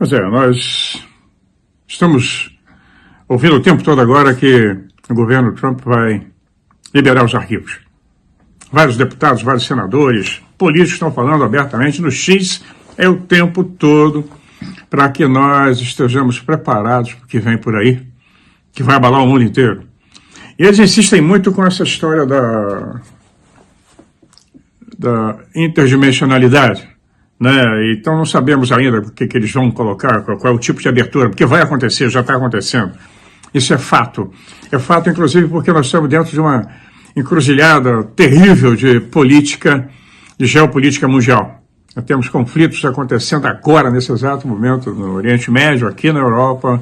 Pois é, nós estamos ouvindo o tempo todo agora que o governo Trump vai liberar os arquivos. Vários deputados, vários senadores, políticos estão falando abertamente no X o tempo todo para que nós estejamos preparados para o que vem por aí, que vai abalar o mundo inteiro. E eles insistem muito com essa história da interdimensionalidade, né? Então não sabemos ainda o que eles vão colocar, qual é o tipo de abertura, porque vai acontecer, já está acontecendo. Isso é fato. É fato, inclusive, porque nós estamos dentro de uma encruzilhada terrível de política, de geopolítica mundial. Nós temos conflitos acontecendo agora, nesse exato momento, no Oriente Médio, aqui na Europa,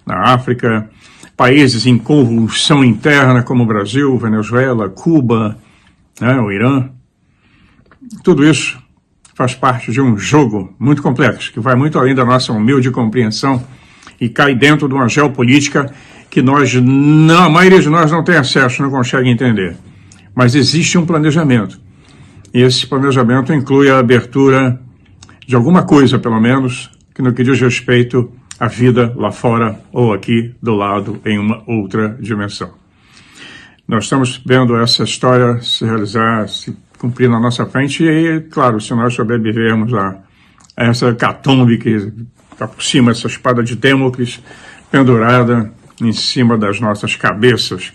na África, países em convulsão interna, como o Brasil, Venezuela, Cuba, né, o Irã. Tudo isso faz parte de um jogo muito complexo, que vai muito além da nossa humilde compreensão e cai dentro de uma geopolítica que a maioria de nós não tem acesso, não consegue entender. Mas existe um planejamento. E esse planejamento inclui a abertura de alguma coisa, pelo menos, que no que diz respeito à vida lá fora ou aqui do lado, em uma outra dimensão. Nós estamos vendo essa história se realizar, se cumprir na nossa frente e, claro, se nós sobrevivermos a essa hecatombe que está por cima, essa espada de Damocles pendurada em cima das nossas cabeças.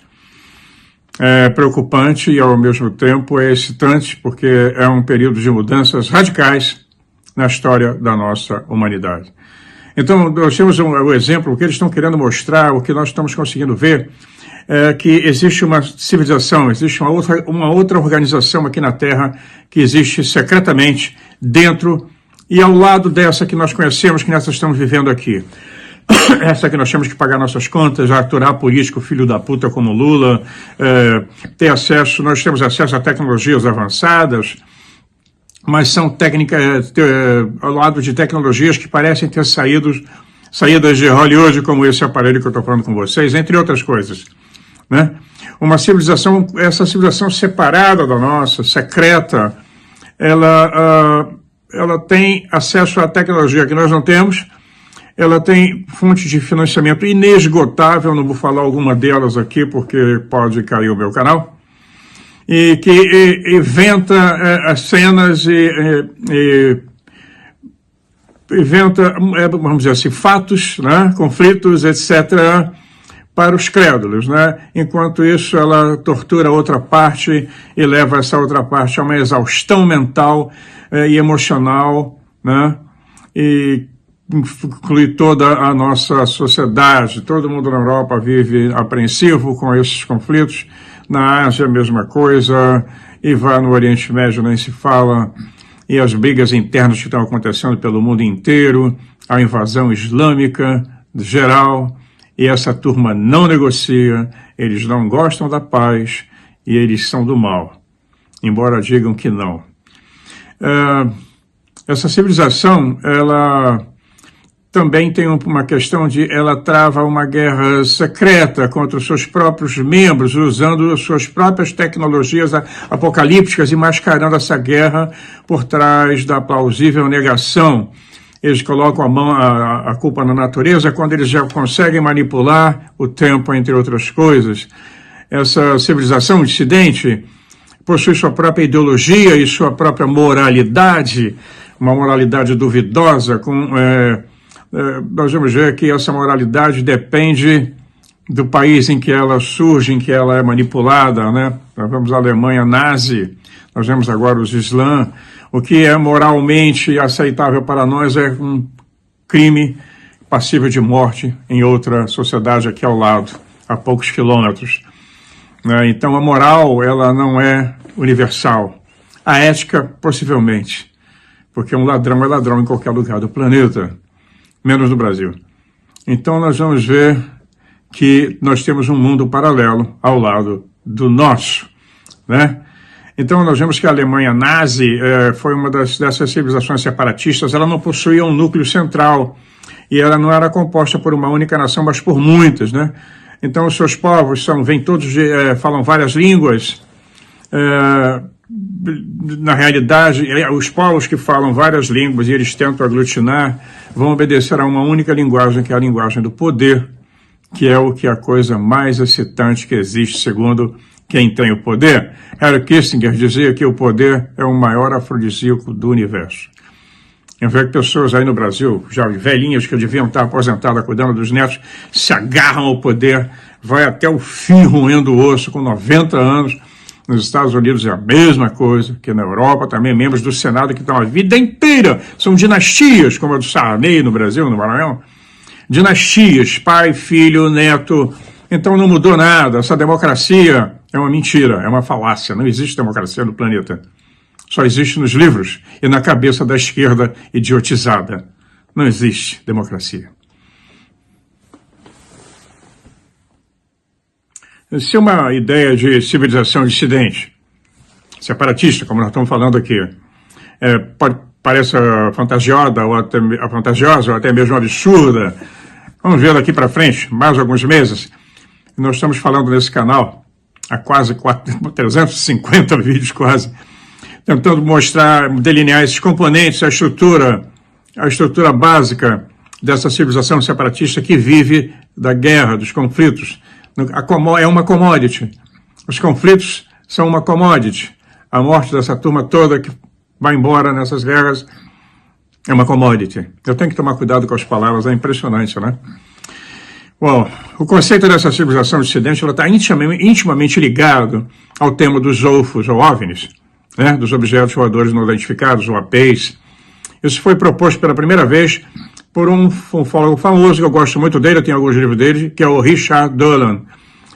É preocupante e, ao mesmo tempo, é excitante, porque é um período de mudanças radicais na história da nossa humanidade. Então, nós temos o exemplo, o que eles estão querendo mostrar, o que nós estamos conseguindo ver, é que existe uma civilização, existe uma outra organização aqui na Terra que existe secretamente dentro e ao lado dessa que nós conhecemos, que nós estamos vivendo aqui. Essa que nós temos que pagar nossas contas, aturar político filho da puta como Lula, nós temos acesso a tecnologias avançadas, mas são técnicas, ao lado de tecnologias que parecem ter saídas de Hollywood, como esse aparelho que eu estou falando com vocês, entre outras coisas, né? Essa civilização separada da nossa, secreta, ela tem acesso à tecnologia que nós não temos, ela tem fontes de financiamento inesgotável, não vou falar alguma delas aqui porque pode cair o meu canal, e que inventa as cenas inventa, vamos dizer assim, fatos, né, conflitos, etc., para os crédulos, né? Enquanto isso, ela tortura a outra parte e leva essa outra parte a uma exaustão mental e emocional, né? E inclui toda a nossa sociedade. Todo mundo na Europa vive apreensivo com esses conflitos. Na Ásia, a mesma coisa. E vai no Oriente Médio, nem se fala. E as brigas internas que estão acontecendo pelo mundo inteiro. A invasão islâmica geral. E essa turma não negocia. Eles não gostam da paz. E eles são do mal. Embora digam que não. Essa civilização, ela também tem uma questão ela trava uma guerra secreta contra os seus próprios membros, usando as suas próprias tecnologias apocalípticas e mascarando essa guerra por trás da plausível negação. Eles colocam a culpa na natureza quando eles já conseguem manipular o tempo, entre outras coisas. Essa civilização dissidente possui sua própria ideologia e sua própria moralidade, uma moralidade duvidosa, nós vamos ver que essa moralidade depende do país em que ela surge, em que ela é manipulada, né? Nós vemos a Alemanha nazi, nós vemos agora os Islã. O que é moralmente aceitável para nós é um crime passível de morte em outra sociedade aqui ao lado, a poucos quilômetros. Então a moral, ela não é universal. A ética, possivelmente, porque um ladrão é ladrão em qualquer lugar do planeta, menos no Brasil. Então nós vamos ver que nós temos um mundo paralelo ao lado do nosso, né? Então nós vemos que a Alemanha nazi foi uma dessas civilizações separatistas. Ela não possuía um núcleo central e ela não era composta por uma única nação, mas por muitas, né? Então os seus povos falam várias línguas, na realidade, os povos que falam várias línguas e eles tentam aglutinar, vão obedecer a uma única linguagem, que é a linguagem do poder, que é o que é a coisa mais excitante que existe, segundo quem tem o poder. Henry Kissinger dizia que o poder é o maior afrodisíaco do universo. Eu vejo pessoas aí no Brasil, já velhinhas que deviam estar aposentadas cuidando dos netos, se agarram ao poder, vai até o fim roendo o osso com 90 anos. Nos Estados Unidos é a mesma coisa, que na Europa também, membros do Senado que estão a vida inteira, são dinastias, como a do Sarney no Brasil, no Maranhão. Dinastias, pai, filho, neto. Então não mudou nada, essa democracia é uma mentira, é uma falácia, não existe democracia no planeta. Só existe nos livros e na cabeça da esquerda idiotizada. Não existe democracia. Se uma ideia de civilização dissidente, separatista, como nós estamos falando aqui, parece fantasiosa ou até mesmo absurda, vamos ver daqui para frente, mais alguns meses. Nós estamos falando nesse canal há quase 350 vídeos quase, tentando mostrar, delinear esses componentes, a estrutura básica dessa civilização separatista que vive da guerra, dos conflitos. É uma commodity. Os conflitos são uma commodity. A morte dessa turma toda que vai embora nessas guerras é uma commodity. Eu tenho que tomar cuidado com as palavras, é impressionante, né? Bom, o conceito dessa civilização dissidente está intimamente ligado ao tema dos UFOs, ou OVNIs, né, dos objetos voadores não identificados, ou APs. Isso foi proposto pela primeira vez por um ufólogo famoso, que eu gosto muito dele, eu tenho alguns livros dele, que é o Richard Dolan.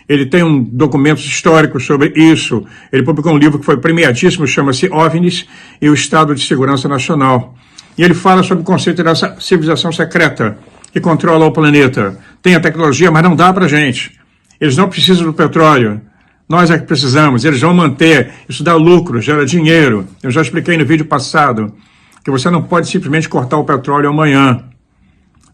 Ele tem documentos históricos sobre isso. Ele publicou um livro que foi premiadíssimo, chama-se OVNIs e o Estado de Segurança Nacional. E ele fala sobre o conceito dessa civilização secreta que controla o planeta. Tem a tecnologia, mas não dá pra gente. Eles não precisam do petróleo. Nós é que precisamos. Eles vão manter. Isso dá lucro, gera dinheiro. Eu já expliquei no vídeo passado que você não pode simplesmente cortar o petróleo amanhã.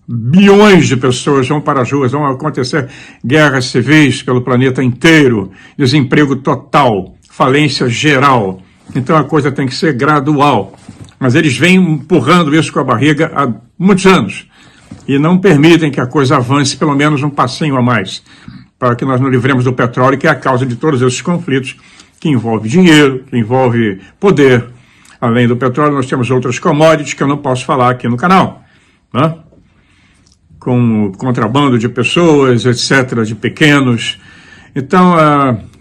Bilhões de pessoas vão para as ruas, vão acontecer guerras civis pelo planeta inteiro, desemprego total, falência geral. Então a coisa tem que ser gradual. Mas eles vêm empurrando isso com a barriga há muitos anos e não permitem que a coisa avance pelo menos um passinho a mais, para que nós nos livremos do petróleo, que é a causa de todos esses conflitos, que envolve dinheiro, que envolve poder. Além do petróleo, nós temos outras commodities que eu não posso falar aqui no canal, né? Com contrabando de pessoas, etc., de pequenos. Então,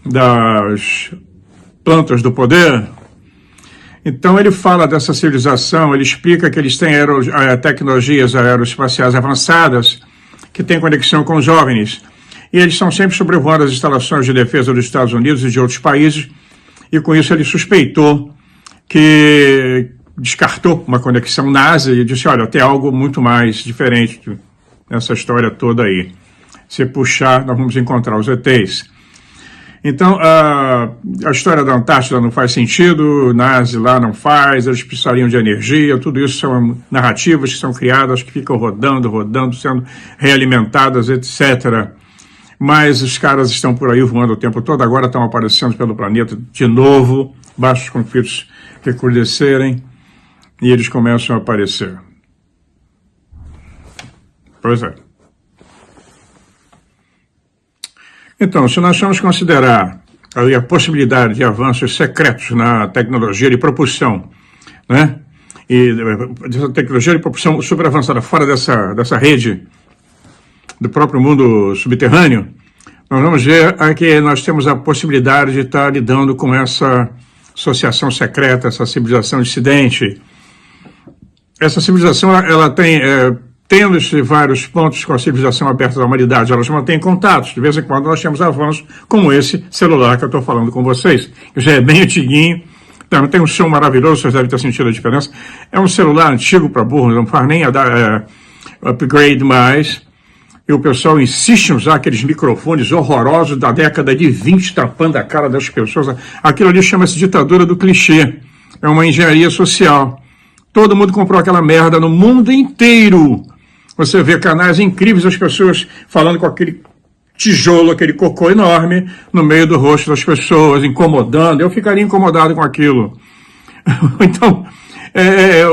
das plantas do poder. Então, ele fala dessa civilização, ele explica que eles têm tecnologias aeroespaciais avançadas, que têm conexão com os OVNIs. E eles estão sempre sobrevoando as instalações de defesa dos Estados Unidos e de outros países, e com isso ele suspeitou que descartou uma conexão NASA e disse, olha, tem algo muito mais diferente nessa história toda aí. Se puxar, nós vamos encontrar os ETs. Então, a história da Antártida não faz sentido, NASA lá não faz, eles precisariam de energia, tudo isso são narrativas que são criadas, que ficam rodando, sendo realimentadas, etc. Mas os caras estão por aí voando o tempo todo, agora estão aparecendo pelo planeta de novo, baixos conflitos recrudescerem, e eles começam a aparecer. Pois é. Então, se nós vamos considerar a possibilidade de avanços secretos na tecnologia de propulsão, né? E essa tecnologia de propulsão super avançada fora dessa rede do próprio mundo subterrâneo, nós vamos ver que nós temos a possibilidade de estar lidando com essa associação secreta, essa civilização dissidente. Essa civilização, ela tem... tendo vários pontos com a civilização aberta da humanidade, elas mantêm contatos. De vez em quando nós temos avanços como esse celular que eu estou falando com vocês, que já é bem antiguinho, tem um som maravilhoso, vocês devem ter sentido a diferença. É um celular antigo para burro, não faz nem upgrade mais. E o pessoal insiste em usar aqueles microfones horrorosos da década de 20, tapando a cara das pessoas. Aquilo ali chama-se ditadura do clichê. É uma engenharia social. Todo mundo comprou aquela merda no mundo inteiro. Você vê canais incríveis, as pessoas falando com aquele tijolo, aquele cocô enorme, no meio do rosto das pessoas, incomodando. Eu ficaria incomodado com aquilo. Então,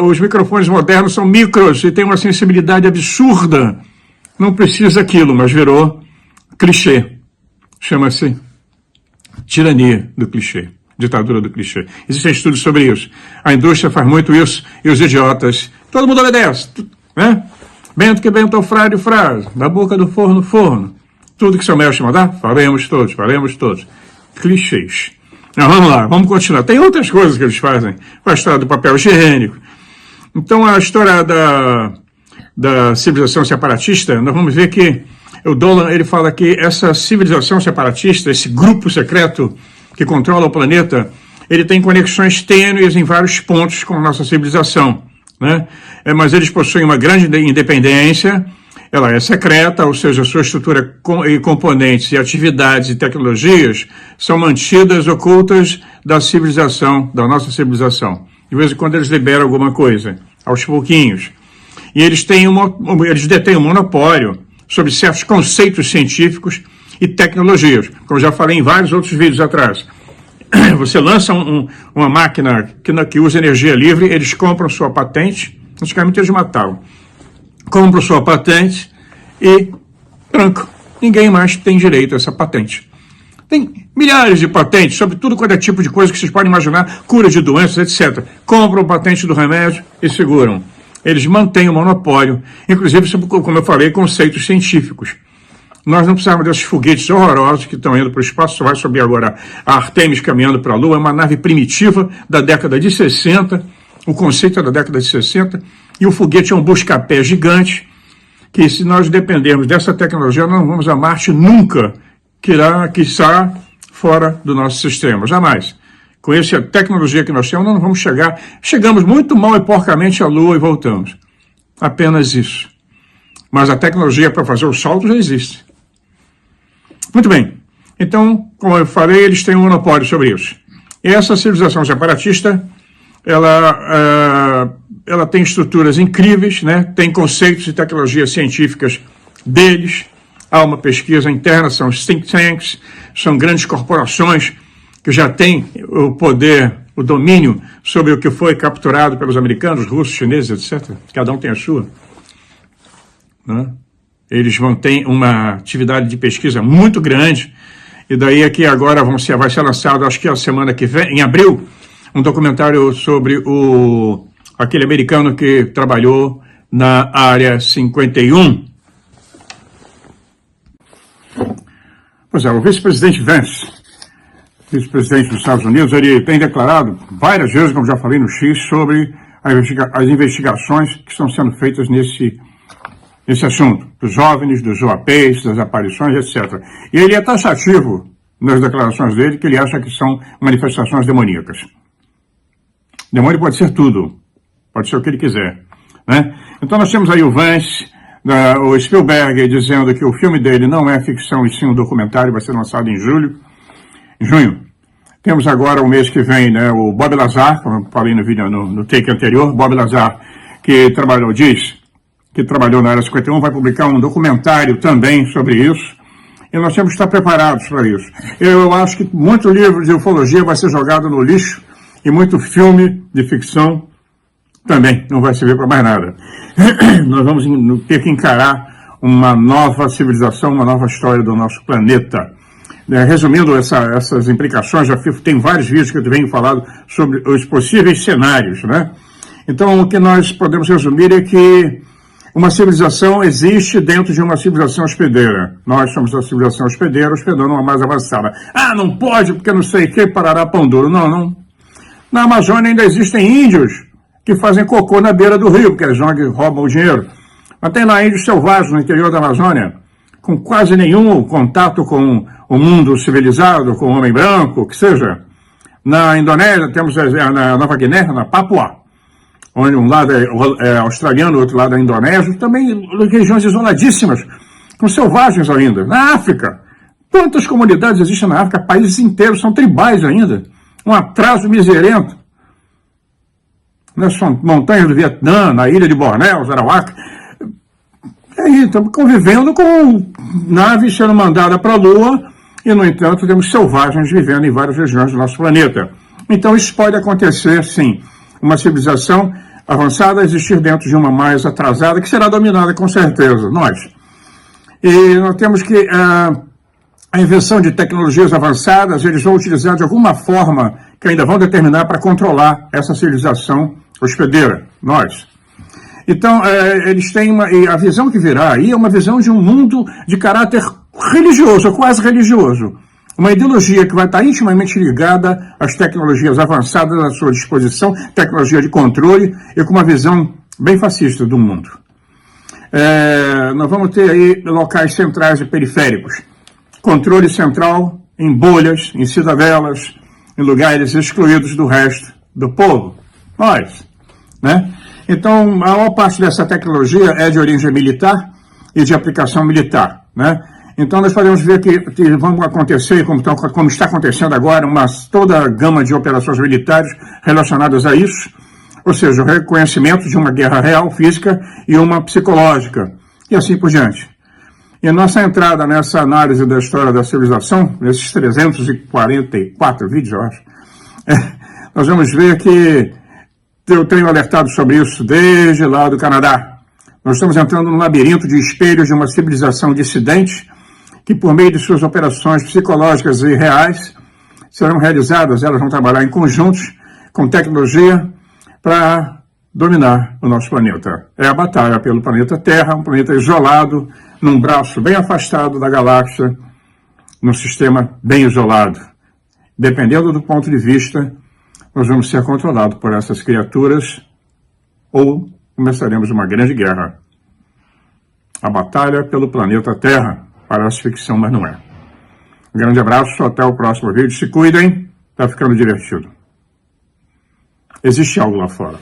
os microfones modernos são micros e têm uma sensibilidade absurda. Não precisa aquilo, mas virou clichê. Chama-se tirania do clichê, ditadura do clichê. Existem estudos sobre isso. A indústria faz muito isso e os idiotas, todo mundo obedece, né? Bento que bento, frade, frade, da boca do forno, forno. Tudo que seu mestre mandar, faremos todos, faremos todos. Clichês. Então, vamos lá, vamos continuar. Tem outras coisas que eles fazem. A história do papel higiênico. Então, a história da civilização separatista, nós vamos ver que o Dolan, ele fala que essa civilização separatista, esse grupo secreto que controla o planeta, ele tem conexões tênues em vários pontos com a nossa civilização, né? Mas eles possuem uma grande independência, ela é secreta, ou seja, sua estrutura e componentes e atividades e tecnologias são mantidas ocultas da civilização, da nossa civilização. De vez em quando eles liberam alguma coisa, aos pouquinhos. E eles detêm um monopólio sobre certos conceitos científicos e tecnologias, como já falei em vários outros vídeos atrás. Você lança uma máquina que usa energia livre, eles compram sua patente, antigamente eles matavam, compram sua patente e trancam. Ninguém mais tem direito a essa patente. Tem milhares de patentes sobre tudo quanto é tipo de coisa que vocês podem imaginar, cura de doenças, etc. Compram a patente do remédio e seguram. Eles mantêm o monopólio, inclusive, como eu falei, conceitos científicos. Nós não precisamos desses foguetes horrorosos que estão indo para o espaço. Só vai subir agora a Artemis caminhando para a Lua. É uma nave primitiva da década de 60. O conceito é da década de 60. E o foguete é um busca-pé gigante que, se nós dependermos dessa tecnologia, nós não vamos a Marte nunca, quiçá fora do nosso sistema. Jamais. Com essa tecnologia que nós temos, nós não vamos chegar. Chegamos muito mal e porcamente à Lua e voltamos. Apenas isso. Mas a tecnologia para fazer o salto já existe. Muito bem. Então, como eu falei, eles têm um monopólio sobre isso. E essa civilização separatista, ela tem estruturas incríveis, né? Tem conceitos e tecnologias científicas deles. Há uma pesquisa interna, são os think tanks, são grandes corporações que já têm o poder, o domínio sobre o que foi capturado pelos americanos, russos, chineses, etc. Cada um tem a sua. Né? Eles vão ter uma atividade de pesquisa muito grande, e daí aqui agora vai ser lançado, acho que a semana que vem, em abril, um documentário sobre aquele americano que trabalhou na Área 51. Pois é, o vice-presidente Vance, vice-presidente dos Estados Unidos, ele tem declarado várias vezes, como já falei no X, sobre as investigações que estão sendo feitas nesse assunto, dos jovens, dos OAPs, das aparições, etc. E ele é taxativo nas declarações dele, que ele acha que são manifestações demoníacas. Demônio pode ser tudo, pode ser o que ele quiser, né? Então nós temos aí o Vance, o Spielberg, dizendo que o filme dele não é ficção e sim um documentário, vai ser lançado em junho. Temos agora, o mês que vem, né, o Bob Lazar, como eu falei no vídeo, no take anterior, Bob Lazar, que trabalhou na Área 51, vai publicar um documentário também sobre isso, e nós temos que estar preparados para isso. Eu acho que muito livro de ufologia vai ser jogado no lixo, e muito filme de ficção também não vai servir para mais nada. Nós vamos ter que encarar uma nova civilização, uma nova história do nosso planeta. Resumindo essas implicações, tem vários vídeos que eu venho falando sobre os possíveis cenários, né? Então, o que nós podemos resumir é que uma civilização existe dentro de uma civilização hospedeira. Nós somos a civilização hospedeira, hospedando uma mais avançada. Ah, não pode, porque não sei o que, parará pão duro. Não. Na Amazônia ainda existem índios que fazem cocô na beira do rio, porque eles roubam o dinheiro. Mas tem lá índios selvagens no interior da Amazônia, com quase nenhum contato com o mundo civilizado, com o homem branco, que seja. Na Indonésia, temos na Nova Guiné, na Papua, onde um lado é australiano, o outro lado é indonésio, também regiões isoladíssimas, com selvagens ainda. Na África, quantas comunidades existem na África? Países inteiros são tribais ainda. Um atraso miserento. Nas montanhas do Vietnã, na ilha de Bornéu, Sarawak. aí, estamos convivendo com naves sendo mandadas para a Lua e, no entanto, temos selvagens vivendo em várias regiões do nosso planeta. Então, isso pode acontecer, sim. Uma civilização avançada existir dentro de uma mais atrasada, que será dominada, com certeza, nós. E nós temos que... a invenção de tecnologias avançadas, eles vão utilizar de alguma forma que ainda vão determinar para controlar essa civilização hospedeira, nós. Então, eles têm e a visão que virá aí é uma visão de um mundo de caráter religioso, quase religioso. Uma ideologia que vai estar intimamente ligada às tecnologias avançadas à sua disposição, tecnologia de controle, e com uma visão bem fascista do mundo. Nós vamos ter aí locais centrais e periféricos. Controle central em bolhas, em cidadelas, em lugares excluídos do resto do povo. Nós, né? Então, a maior parte dessa tecnologia é de origem militar e de aplicação militar, né? Então, nós podemos ver que vão acontecer, como está acontecendo agora, toda a gama de operações militares relacionadas a isso, ou seja, o reconhecimento de uma guerra real, física, e uma psicológica, e assim por diante. E a nossa entrada nessa análise da história da civilização, nesses 344 vídeos, eu acho, nós vamos ver que eu tenho alertado sobre isso desde lá do Canadá. Nós estamos entrando num labirinto de espelhos de uma civilização dissidente que, por meio de suas operações psicológicas e reais, serão realizadas, elas vão trabalhar em conjuntos com tecnologia para dominar o nosso planeta. É a batalha pelo planeta Terra, um planeta isolado, num braço bem afastado da galáxia, num sistema bem isolado. Dependendo do ponto de vista, nós vamos ser controlados por essas criaturas ou começaremos uma grande guerra. A batalha pelo planeta Terra. Parece ficção, mas não é. Um grande abraço, até o próximo vídeo. Se cuidem, tá ficando divertido. Existe algo lá fora.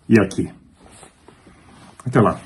E aqui. Até lá.